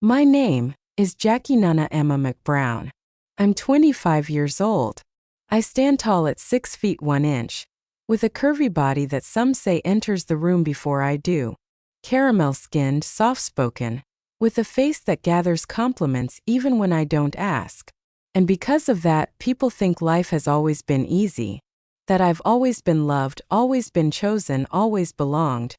My name is Jackie Nana Emma McBrown. I'm 25 years old. I stand tall at 6 feet 1 inch, with a curvy body that some say enters the room before I do. Caramel-skinned, soft-spoken, with a face that gathers compliments even when I don't ask. And because of that, people think life has always been easy, that I've always been loved, always been chosen, always belonged.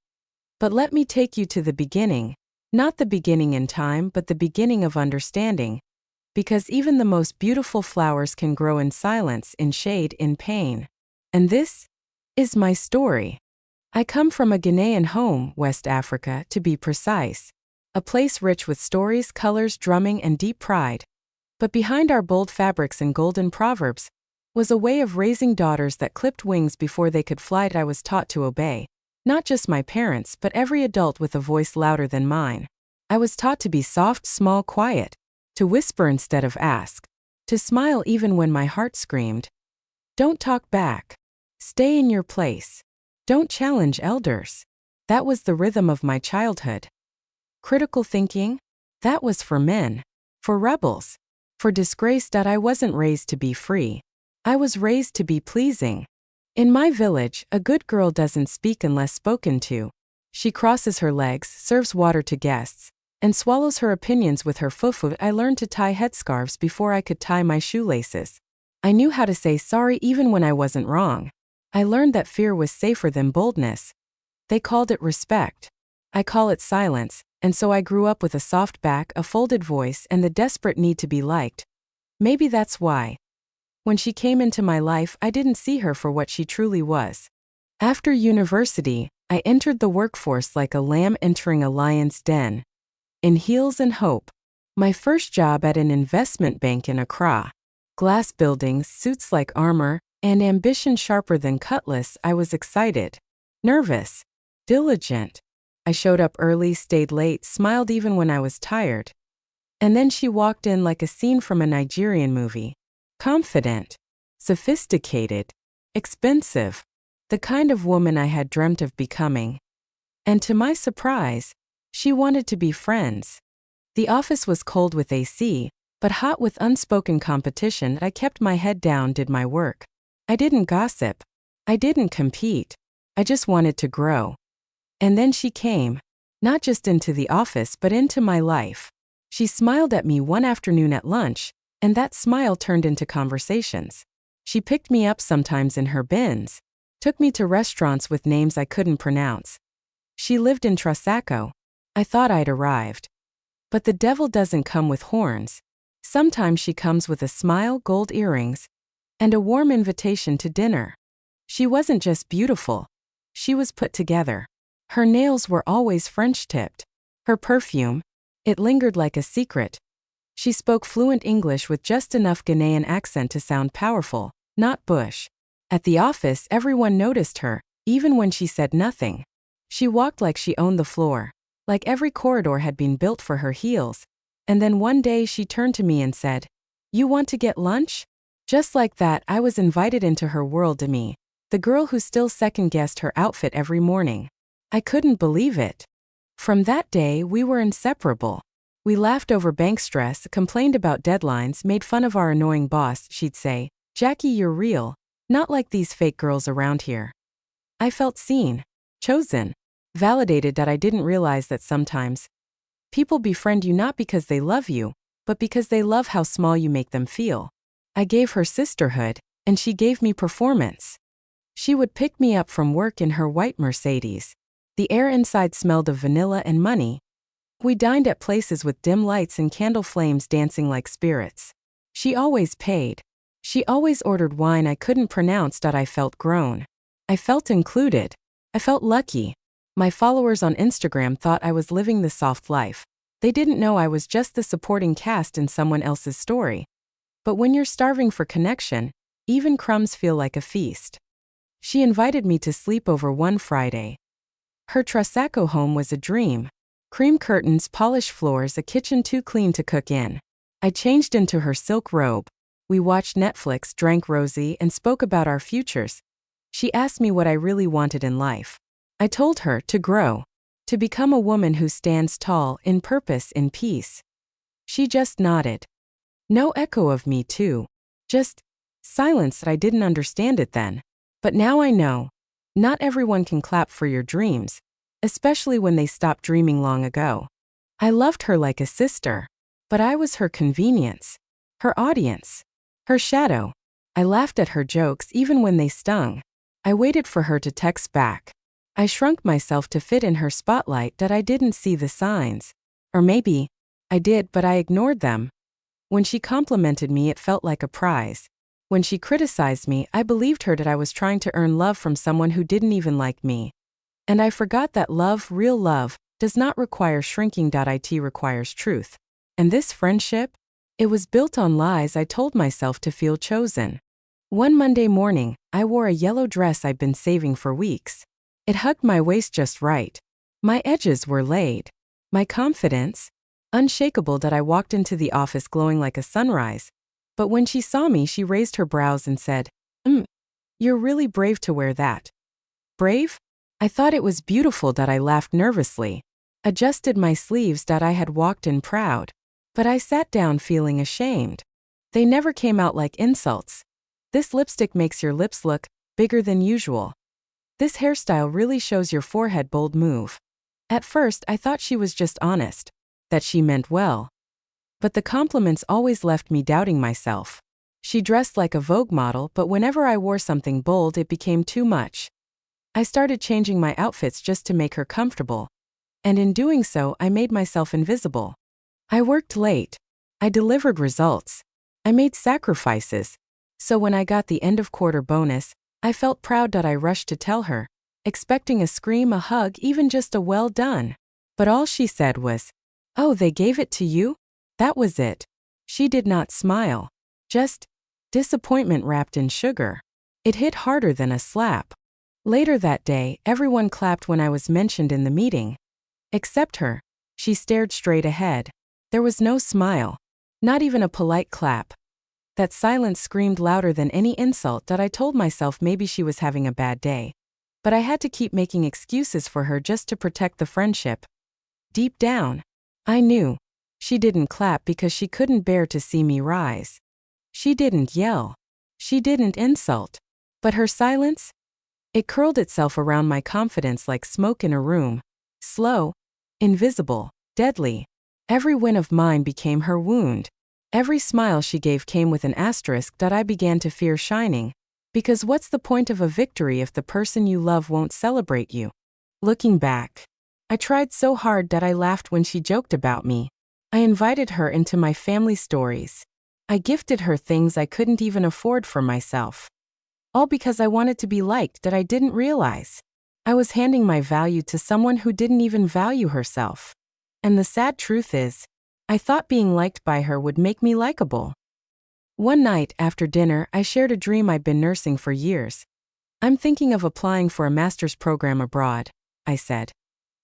But let me take you to the beginning. Not the beginning in time, but the beginning of understanding. Because even the most beautiful flowers can grow in silence, in shade, in pain. And this is my story. I come from a Ghanaian home, West Africa, to be precise. A place rich with stories, colors, drumming, and deep pride. But behind our bold fabrics and golden proverbs was a way of raising daughters that clipped wings before they could fly. I was taught to obey. Not just my parents, but every adult with a voice louder than mine. I was taught to be soft, small, quiet, to whisper instead of ask, to smile even when my heart screamed. Don't talk back. Stay in your place. Don't challenge elders. That was the rhythm of my childhood. Critical thinking? That was for men. For rebels. For disgraced. I wasn't raised to be free. I was raised to be pleasing. In my village, a good girl doesn't speak unless spoken to. She crosses her legs, serves water to guests, and swallows her opinions with her fufu. I learned to tie headscarves before I could tie my shoelaces. I knew how to say sorry even when I wasn't wrong. I learned that fear was safer than boldness. They called it respect. I call it silence, and so I grew up with a soft back, a folded voice, and the desperate need to be liked. Maybe that's why. When she came into my life, I didn't see her for what she truly was. After university, I entered the workforce like a lamb entering a lion's den. In heels and hope. My first job at an investment bank in Accra. Glass buildings, suits like armor, and ambition sharper than cutlass. I was excited. Nervous. Diligent. I showed up early, stayed late, smiled even when I was tired. And then she walked in like a scene from a Nigerian movie. Confident, sophisticated, expensive, the kind of woman I had dreamt of becoming. And to my surprise, she wanted to be friends. The office was cold with AC, but hot with unspoken competition. I kept my head down, did my work. I didn't gossip. I didn't compete. I just wanted to grow. And then she came, not just into the office but into my life. She smiled at me one afternoon at lunch, and that smile turned into conversations. She picked me up sometimes in her Benz, took me to restaurants with names I couldn't pronounce. She lived in Trasacco. I thought I'd arrived. But the devil doesn't come with horns. Sometimes she comes with a smile, gold earrings, and a warm invitation to dinner. She wasn't just beautiful. She was put together. Her nails were always French-tipped. Her perfume, it lingered like a secret. She spoke fluent English with just enough Ghanaian accent to sound powerful, not bush. At the office, everyone noticed her, even when she said nothing. She walked like she owned the floor, like every corridor had been built for her heels. And then one day she turned to me and said, "You want to get lunch?" Just like that, I was invited into her world. To me, the girl who still second-guessed her outfit every morning. I couldn't believe it. From that day, we were inseparable. We laughed over bank stress, complained about deadlines, made fun of our annoying boss. She'd say, "Jackie, you're real, not like these fake girls around here." I felt seen, chosen, validated. That I didn't realize that sometimes people befriend you not because they love you, but because they love how small you make them feel. I gave her sisterhood, and she gave me performance. She would pick me up from work in her white Mercedes. The air inside smelled of vanilla and money. We dined at places with dim lights and candle flames dancing like spirits. She always paid. She always ordered wine I couldn't pronounce. I felt grown. I felt included. I felt lucky. My followers on Instagram thought I was living the soft life. They didn't know I was just the supporting cast in someone else's story. But when you're starving for connection, even crumbs feel like a feast. She invited me to sleep over one Friday. Her Trasacco home was a dream. Cream curtains, polished floors, a kitchen too clean to cook in. I changed into her silk robe. We watched Netflix, drank rosé, and spoke about our futures. She asked me what I really wanted in life. I told her to grow, to become a woman who stands tall, in purpose, in peace. She just nodded. No echo of me too. Just silence that I didn't understand it then. But now I know. Not everyone can clap for your dreams, especially when they stopped dreaming long ago. I loved her like a sister, but I was her convenience, her audience, her shadow. I laughed at her jokes even when they stung. I waited for her to text back. I shrunk myself to fit in her spotlight that I didn't see the signs. Or maybe I did, but I ignored them. When she complimented me, it felt like a prize. When she criticized me, I believed her that I was trying to earn love from someone who didn't even like me. And I forgot that love, real love, does not require shrinking. It requires truth. And this friendship? It was built on lies I told myself to feel chosen. One Monday morning, I wore a yellow dress I'd been saving for weeks. It hugged my waist just right. My edges were laid. My confidence? Unshakable. That I walked into the office glowing like a sunrise. But when she saw me, she raised her brows and said, You're really brave to wear that." Brave? I thought it was beautiful. I laughed nervously. Adjusted my sleeves. I had walked in proud. But I sat down feeling ashamed. They never came out like insults. "This lipstick makes your lips look bigger than usual." "This hairstyle really shows your forehead." Bold move. At first, I thought she was just honest. That she meant well. But the compliments always left me doubting myself. She dressed like a Vogue model, but whenever I wore something bold, it became too much. I started changing my outfits just to make her comfortable. And in doing so, I made myself invisible. I worked late. I delivered results. I made sacrifices. So when I got the end of quarter bonus, I felt proud. I rushed to tell her, expecting a scream, a hug, even just a well done. But all she said was, "Oh, they gave it to you?" That was it. She did not smile. Just disappointment wrapped in sugar. It hit harder than a slap. Later that day, everyone clapped when I was mentioned in the meeting. Except her. She stared straight ahead. There was no smile. Not even a polite clap. That silence screamed louder than any insult. I told myself maybe she was having a bad day. But I had to keep making excuses for her just to protect the friendship. Deep down, I knew. She didn't clap because she couldn't bear to see me rise. She didn't yell. She didn't insult. But her silence? It curled itself around my confidence like smoke in a room. Slow, invisible, deadly. Every win of mine became her wound. Every smile she gave came with an asterisk that I began to fear shining. Because what's the point of a victory if the person you love won't celebrate you? Looking back, I tried so hard that I laughed when she joked about me. I invited her into my family stories. I gifted her things I couldn't even afford for myself. All because I wanted to be liked. I didn't realize I was handing my value to someone who didn't even value herself. And the sad truth is, I thought being liked by her would make me likable. One night after dinner, I shared a dream I'd been nursing for years. "I'm thinking of applying for a master's program abroad," I said.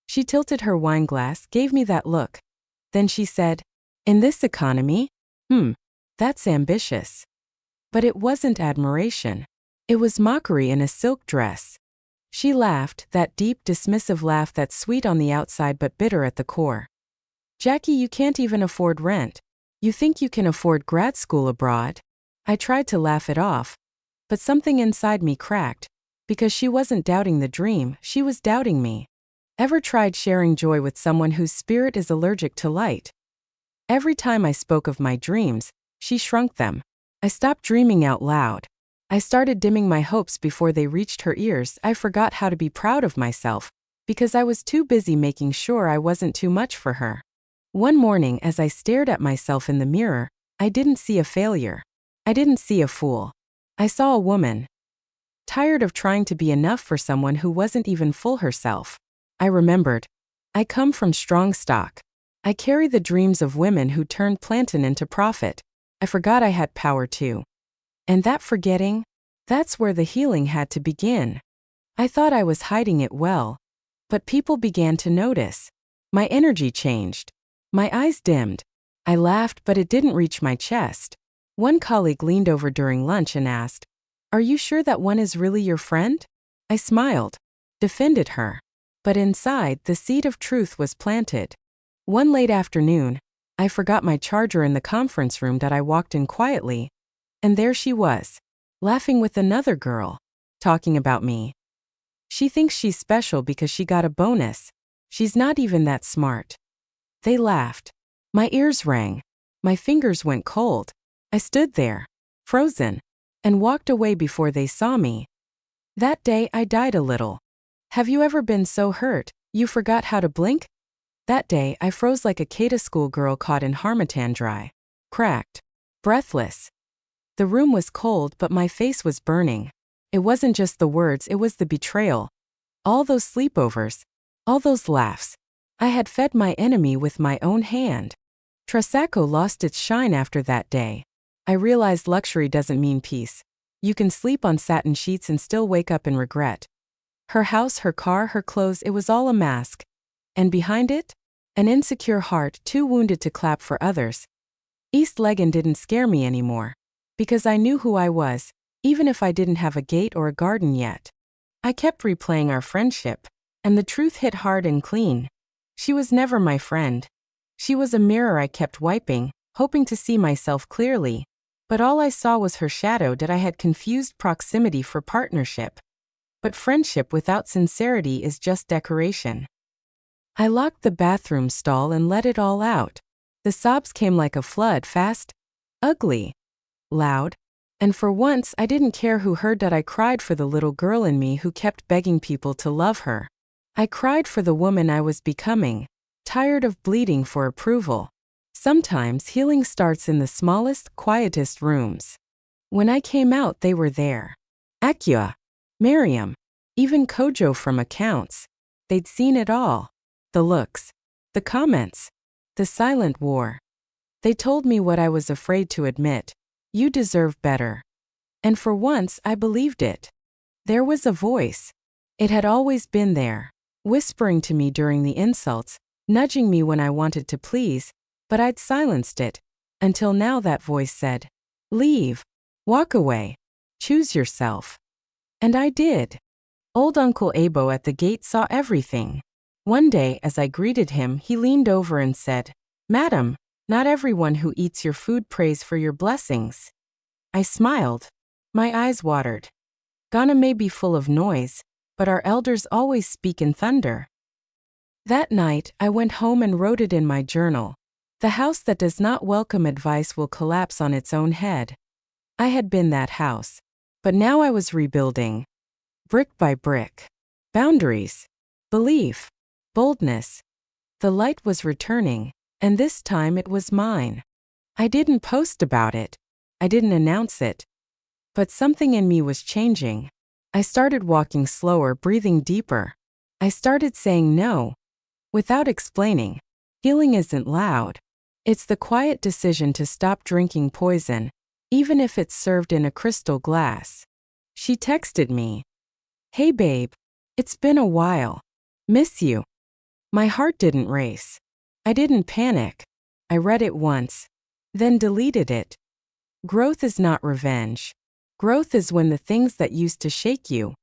She tilted her wine glass, gave me that look. Then she said, "In this economy? That's ambitious." But it wasn't admiration. It was mockery in a silk dress. She laughed, that deep, dismissive laugh that's sweet on the outside but bitter at the core. "Jackie, you can't even afford rent. You think you can afford grad school abroad?" I tried to laugh it off. But something inside me cracked. Because she wasn't doubting the dream, she was doubting me. Ever tried sharing joy with someone whose spirit is allergic to light? Every time I spoke of my dreams, she shrunk them. I stopped dreaming out loud. I started dimming my hopes before they reached her ears. I forgot how to be proud of myself, because I was too busy making sure I wasn't too much for her. One morning, as I stared at myself in the mirror, I didn't see a failure. I didn't see a fool. I saw a woman. Tired of trying to be enough for someone who wasn't even full herself. I remembered. I come from strong stock. I carry the dreams of women who turned plantain into profit. I forgot I had power too. And that forgetting? That's where the healing had to begin. I thought I was hiding it well. But people began to notice. My energy changed. My eyes dimmed. I laughed, but it didn't reach my chest. One colleague leaned over during lunch and asked, "Are you sure that one is really your friend?" I smiled. Defended her. But inside, the seed of truth was planted. One late afternoon, I forgot my charger in the conference room that I walked in quietly, and there she was, laughing with another girl, talking about me. She thinks she's special because she got a bonus. She's not even that smart. They laughed. My ears rang. My fingers went cold. I stood there, frozen, and walked away before they saw me. That day I died a little. Have you ever been so hurt, you forgot how to blink? That day I froze like a Kada school girl caught in harmattan dry. Cracked. Breathless. The room was cold but my face was burning. It wasn't just the words, it was the betrayal. All those sleepovers. All those laughs. I had fed my enemy with my own hand. Trasaco lost its shine after that day. I realized luxury doesn't mean peace. You can sleep on satin sheets and still wake up in regret. Her house, her car, her clothes, it was all a mask. And behind it? An insecure heart too wounded to clap for others. East Legan didn't scare me anymore. Because I knew who I was, even if I didn't have a gate or a garden yet. I kept replaying our friendship, and the truth hit hard and clean. She was never my friend. She was a mirror I kept wiping, hoping to see myself clearly. But all I saw was her shadow that I had confused proximity for partnership. But friendship without sincerity is just decoration. I locked the bathroom stall and let it all out. The sobs came like a flood, fast, ugly, loud. And for once I didn't care who heard that. I cried for the little girl in me who kept begging people to love her. I cried for the woman I was becoming, tired of bleeding for approval. Sometimes healing starts in the smallest, quietest rooms. When I came out, they were there. Akua, Miriam, even Kojo from accounts. They'd seen it all. The looks, the comments, the silent war. They told me what I was afraid to admit. You deserve better. And for once, I believed it. There was a voice. It had always been there, whispering to me during the insults, nudging me when I wanted to please, but I'd silenced it, until now that voice said, "Leave. Walk away. Choose yourself." And I did. Old Uncle Abo at the gate saw everything. One day, as I greeted him, he leaned over and said, "Madam, not everyone who eats your food prays for your blessings." I smiled. My eyes watered. Ghana may be full of noise, but our elders always speak in thunder. That night, I went home and wrote it in my journal. The house that does not welcome advice will collapse on its own head. I had been that house. But now I was rebuilding. Brick by brick. Boundaries. Belief. Boldness. The light was returning, and this time it was mine. I didn't post about it. I didn't announce it. But something in me was changing. I started walking slower, breathing deeper. I started saying no. Without explaining. Healing isn't loud. It's the quiet decision to stop drinking poison, even if it's served in a crystal glass. She texted me. "Hey babe. It's been a while. Miss you." My heart didn't race. I didn't panic. I read it once, then deleted it. Growth is not revenge. Growth is when the things that used to shake you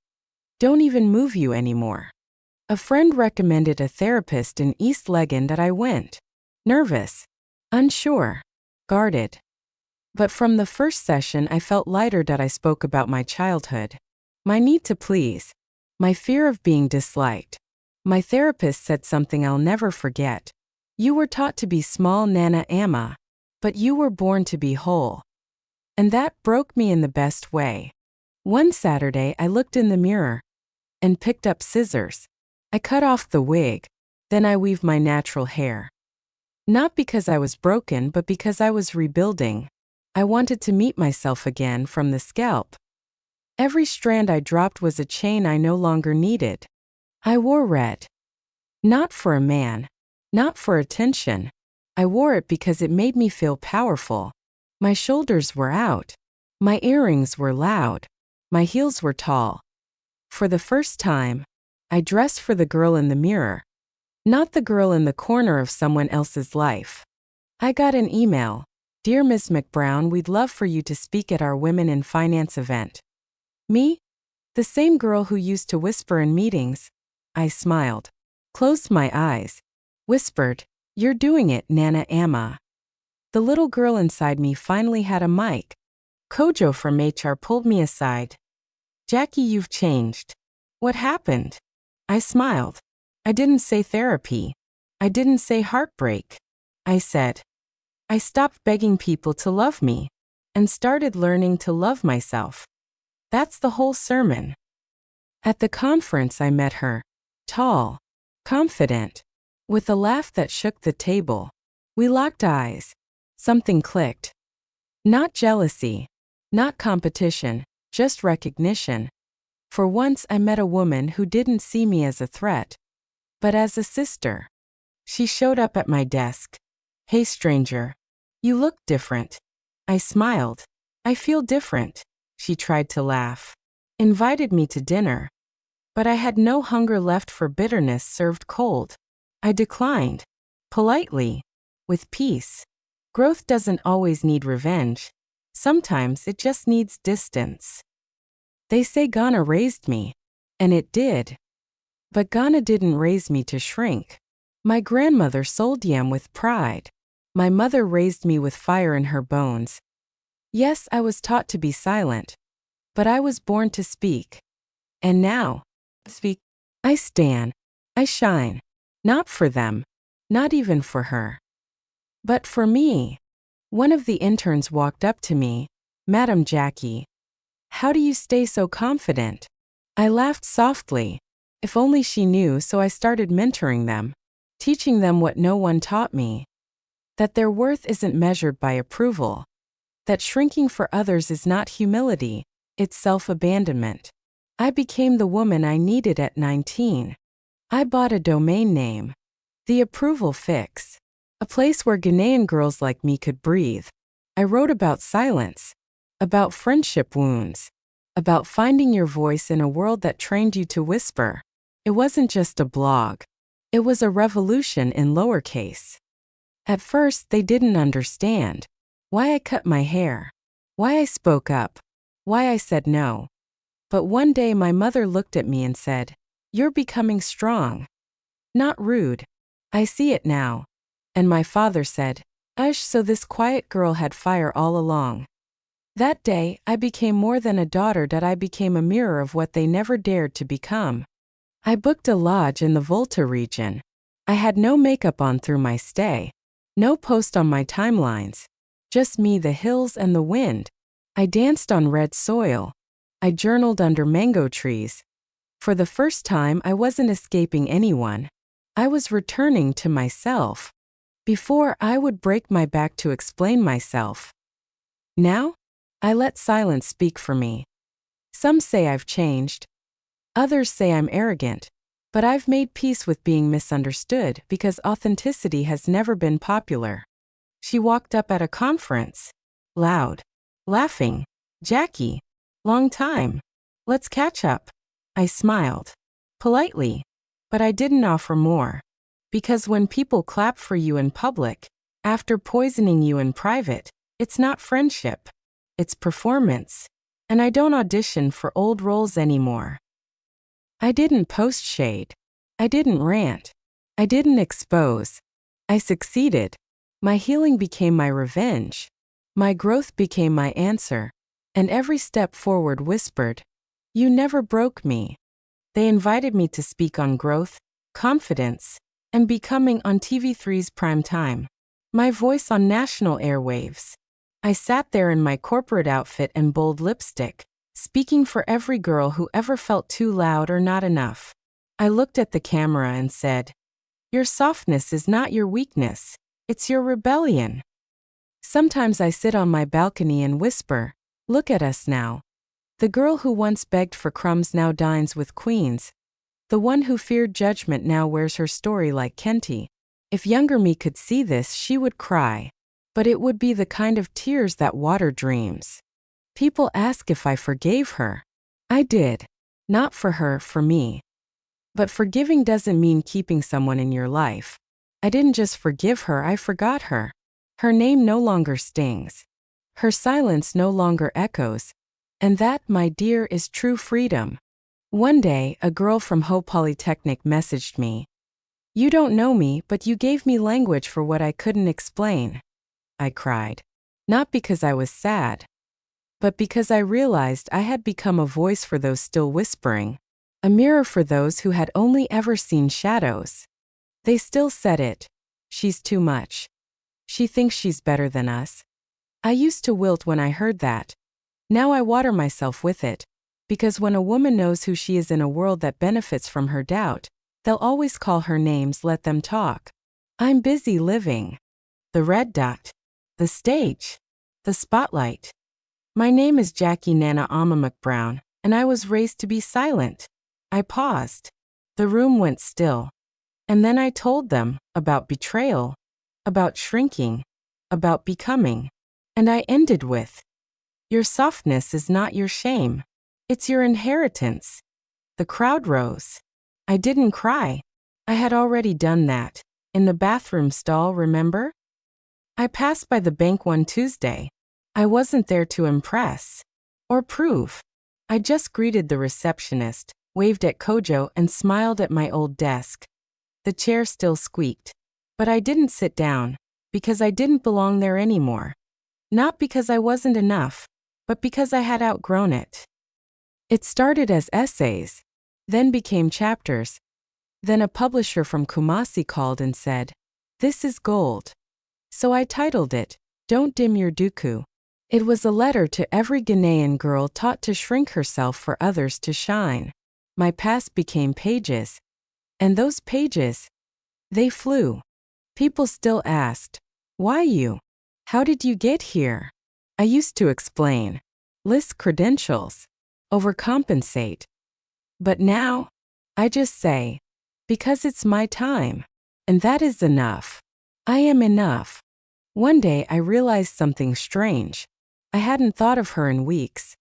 don't even move you anymore. A friend recommended a therapist in East Legan that I went. Nervous, unsure, guarded. But from the first session I felt lighter that I spoke about my childhood. My need to please. My fear of being disliked. My therapist said something I'll never forget. You were taught to be small, Nana Amma, but you were born to be whole. And that broke me in the best way. One Saturday I looked in the mirror and picked up scissors. I cut off the wig, then I weaved my natural hair. Not because I was broken, but because I was rebuilding. I wanted to meet myself again from the scalp. Every strand I dropped was a chain I no longer needed. I wore red. Not for a man. Not for attention. I wore it because it made me feel powerful. My shoulders were out. My earrings were loud. My heels were tall. For the first time, I dressed for the girl in the mirror. Not the girl in the corner of someone else's life. I got an email. "Dear Ms. McBrown, we'd love for you to speak at our Women in Finance event." Me? The same girl who used to whisper in meetings. I smiled, closed my eyes, whispered, "You're doing it, Nana Amma." The little girl inside me finally had a mic. Kojo from HR pulled me aside. "Jackie, you've changed." "What happened?" I smiled. I didn't say therapy. I didn't say heartbreak. I said, I stopped begging people to love me and started learning to love myself. That's the whole sermon. At the conference, I met her, tall, confident, with a laugh that shook the table. We locked eyes. Something clicked. Not jealousy, not competition, just recognition. For once, I met a woman who didn't see me as a threat, but as a sister. She showed up at my desk. "Hey, stranger. You look different." I smiled. "I feel different." She tried to laugh. Invited me to dinner. But I had no hunger left for bitterness served cold. I declined. Politely. With peace. Growth doesn't always need revenge. Sometimes it just needs distance. They say Ghana raised me. And it did. But Ghana didn't raise me to shrink. My grandmother sold yam with pride. My mother raised me with fire in her bones. Yes, I was taught to be silent. But I was born to speak. And now, speak. I stand. I shine. Not for them. Not even for her. But for me. One of the interns walked up to me. "Madam Jackie. How do you stay so confident?" I laughed softly. If only she knew, so I started mentoring them. Teaching them what no one taught me. That their worth isn't measured by approval. That shrinking for others is not humility, it's self-abandonment. I became the woman I needed at 19. I bought a domain name. The Approval Fix. A place where Ghanaian girls like me could breathe. I wrote about silence. About friendship wounds. About finding your voice in a world that trained you to whisper. It wasn't just a blog. It was a revolution in lowercase. At first, they didn't understand. Why I cut my hair. Why I spoke up. Why I said no. But one day my mother looked at me and said, "You're becoming strong." Not rude. I see it now. And my father said, "Ush, so this quiet girl had fire all along." That day, I became more than a daughter, that I became a mirror of what they never dared to become. I booked a lodge in the Volta region. I had no makeup on through my stay. No post on my timelines. Just me, the hills, and the wind. I danced on red soil. I journaled under mango trees. For the first time, I wasn't escaping anyone. I was returning to myself. Before, I would break my back to explain myself. Now, I let silence speak for me. Some say I've changed. Others say I'm arrogant. But I've made peace with being misunderstood because authenticity has never been popular. She walked up at a conference. Loud. Laughing. "Jackie. Long time. Let's catch up." I smiled. Politely. But I didn't offer more. Because when people clap for you in public, after poisoning you in private, it's not friendship. It's performance. And I don't audition for old roles anymore. I didn't post shade. I didn't rant. I didn't expose. I succeeded. My healing became my revenge. My growth became my answer. And every step forward whispered, "You never broke me." They invited me to speak on growth, confidence, and becoming on TV3's prime time. My voice on national airwaves. I sat there in my corporate outfit and bold lipstick, speaking for every girl who ever felt too loud or not enough. I looked at the camera and said, "Your softness is not your weakness, it's your rebellion." Sometimes I sit on my balcony and whisper, "Look at us now." The girl who once begged for crumbs now dines with queens. The one who feared judgment now wears her story like Kenty. If younger me could see this, she would cry. But it would be the kind of tears that water dreams. People ask if I forgave her. I did. Not for her, for me. But forgiving doesn't mean keeping someone in your life. I didn't just forgive her, I forgot her. Her name no longer stings. Her silence no longer echoes. And that, my dear, is true freedom. One day, a girl from Ho Polytechnic messaged me. "You don't know me, but you gave me language for what I couldn't explain." I cried. Not because I was sad, but because I realized I had become a voice for those still whispering, a mirror for those who had only ever seen shadows. They still said it. She's too much. She thinks she's better than us. I used to wilt when I heard that. Now I water myself with it, because when a woman knows who she is in a world that benefits from her doubt, they'll always call her names. Let them talk. I'm busy living. The red dot. The stage. The spotlight. My name is Jackie Nana Amma McBrown, and I was raised to be silent. I paused. The room went still. And then I told them about betrayal, about shrinking, about becoming. And I ended with, your softness is not your shame. It's your inheritance. The crowd rose. I didn't cry. I had already done that. In the bathroom stall, remember? I passed by the bank one Tuesday. I wasn't there to impress or prove. I just greeted the receptionist, waved at Kojo, and smiled at my old desk. The chair still squeaked. But I didn't sit down, because I didn't belong there anymore. Not because I wasn't enough, but because I had outgrown it. It started as essays, then became chapters. Then a publisher from Kumasi called and said, "This is gold." So I titled it, "Don't Dim Your Duku." It was a letter to every Ghanaian girl taught to shrink herself for others to shine. My past became pages. And those pages, they flew. People still asked, "Why you? How did you get here?" I used to explain, list credentials, overcompensate. But now, I just say, because it's my time. And that is enough. I am enough. One day I realized something strange. I hadn't thought of her in weeks.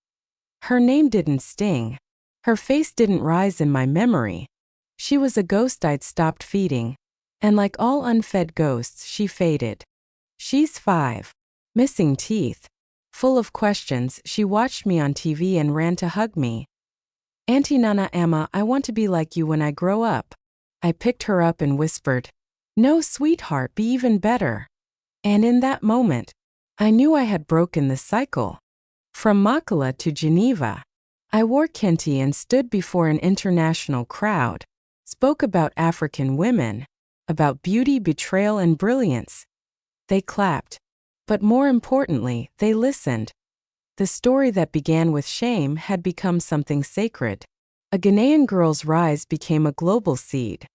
Her name didn't sting. Her face didn't rise in my memory. She was a ghost I'd stopped feeding. And like all unfed ghosts, she faded. She's 5. Missing teeth. Full of questions, she watched me on TV and ran to hug me. "Auntie Nana Amma, I want to be like you when I grow up." I picked her up and whispered, "No, sweetheart, be even better." And in that moment, I knew I had broken the cycle. From Makala to Geneva, I wore kente and stood before an international crowd, spoke about African women, about beauty, betrayal, and brilliance. They clapped. But more importantly, they listened. The story that began with shame had become something sacred. A Ghanaian girl's rise became a global seed.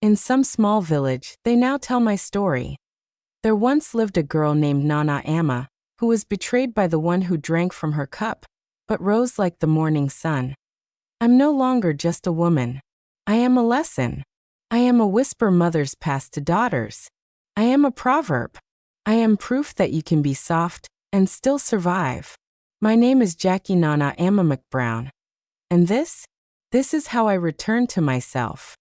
In some small village, they now tell my story. There once lived a girl named Nana Amma, who was betrayed by the one who drank from her cup, but rose like the morning sun. I'm no longer just a woman. I am a lesson. I am a whisper mothers pass to daughters. I am a proverb. I am proof that you can be soft and still survive. My name is Jackie Nana Amma McBrown. And this is how I return to myself.